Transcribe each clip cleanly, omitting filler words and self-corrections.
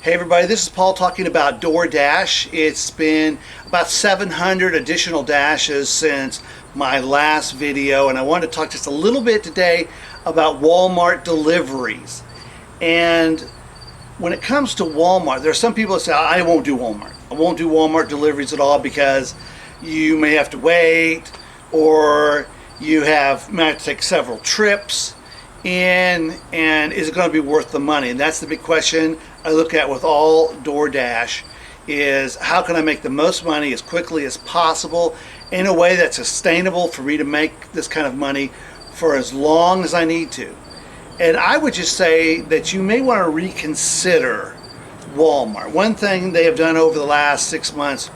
Hey everybody, this is Paul talking about DoorDash. It's been about 700 additional dashes since my last video, and I wanted to talk just a little bit today about Walmart deliveries. And when it comes to Walmart, there are some people that say, I won't do Walmart. I won't do Walmart deliveries at all because you may have to wait, or you might have to take several trips in, and is it going to be worth the money? And that's the big question I look at with all DoorDash, is how can I make the most money as quickly as possible in a way that's sustainable for me to make this kind of money for as long as I need to. And I would just say that you may want to reconsider Walmart. One thing they have done over the last 6 months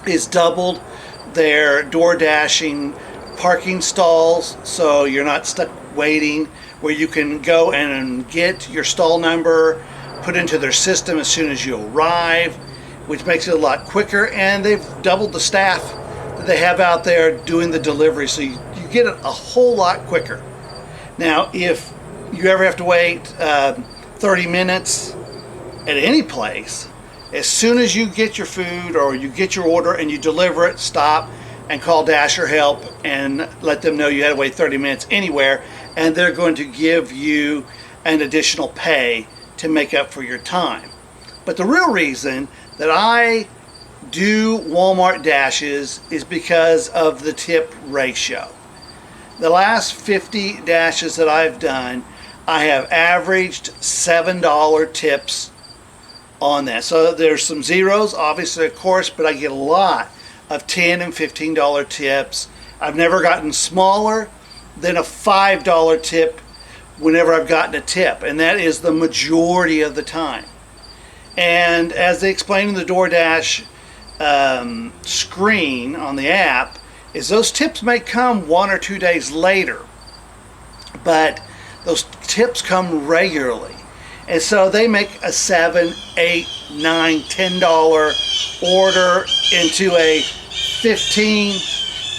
is doubled their DoorDashing parking stalls, so you're not stuck waiting, where you can go and get your stall number put into their system as soon as you arrive, which makes it a lot quicker. And they've doubled the staff that they have out there doing the delivery, so you get it a whole lot quicker. Now, if you ever have to wait 30 minutes at any place, as soon as you get your food or you get your order and you deliver it, stop and call Dashier help and let them know you had to wait 30 minutes anywhere, and they're going to give you an additional pay to make up for your time. But the real reason that I do Walmart dashes is because of the tip ratio. The last 50 dashes that I've done, I have averaged $7 tips on that. So there's some zeros, obviously, of course, but I get a lot of $10 and $15 tips. I've never gotten smaller than a $5 tip whenever I've gotten a tip, and that is the majority of the time. And as they explain in the DoorDash screen on the app, is those tips may come 1 or 2 days later, but those tips come regularly. And so they make a $7, $8, $9, $10 order into a $15,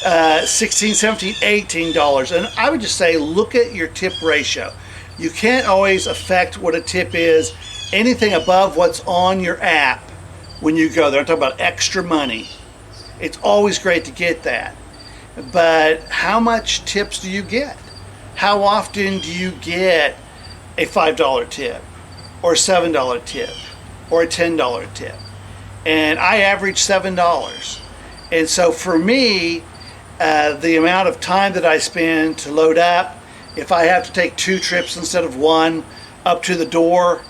$16, $17, $18. And I would just say, look at your tip ratio. You can't always affect what a tip is. Anything above what's on your app when you go there, I'm talking about extra money, it's always great to get that. But how much tips do you get? How often do you get a $5 tip, or a $7 tip, or a $10 tip? And I average $7. And so for me, the amount of time that I spend to load up, if I have to take 2 trips instead of 1 up to the door,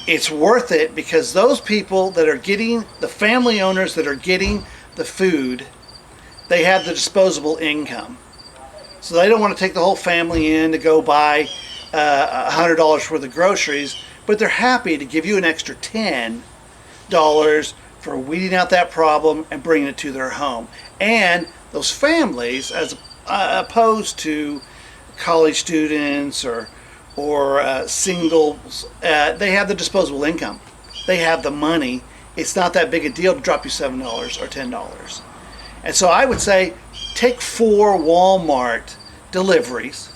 it's worth it, because those people that are getting, the family owners that are getting the food, they have the disposable income. So they don't want to take the whole family in to go buy $100 worth of groceries, but they're happy to give you an extra $10 for weeding out that problem and bringing it to their home. And those families, as opposed to college students or singles, they have the disposable income. They have the money. It's not that big a deal to drop you $7 or $10. And so I would say, take 4 Walmart deliveries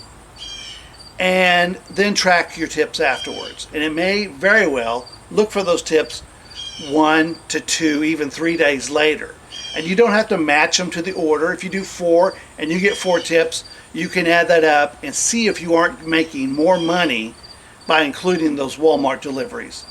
and then track your tips afterwards. And it may very well look for those tips 1 to 2, even 3 days later. And you don't have to match them to the order. If you do 4 and you get 4 tips, you can add that up and see if you aren't making more money by including those Walmart deliveries.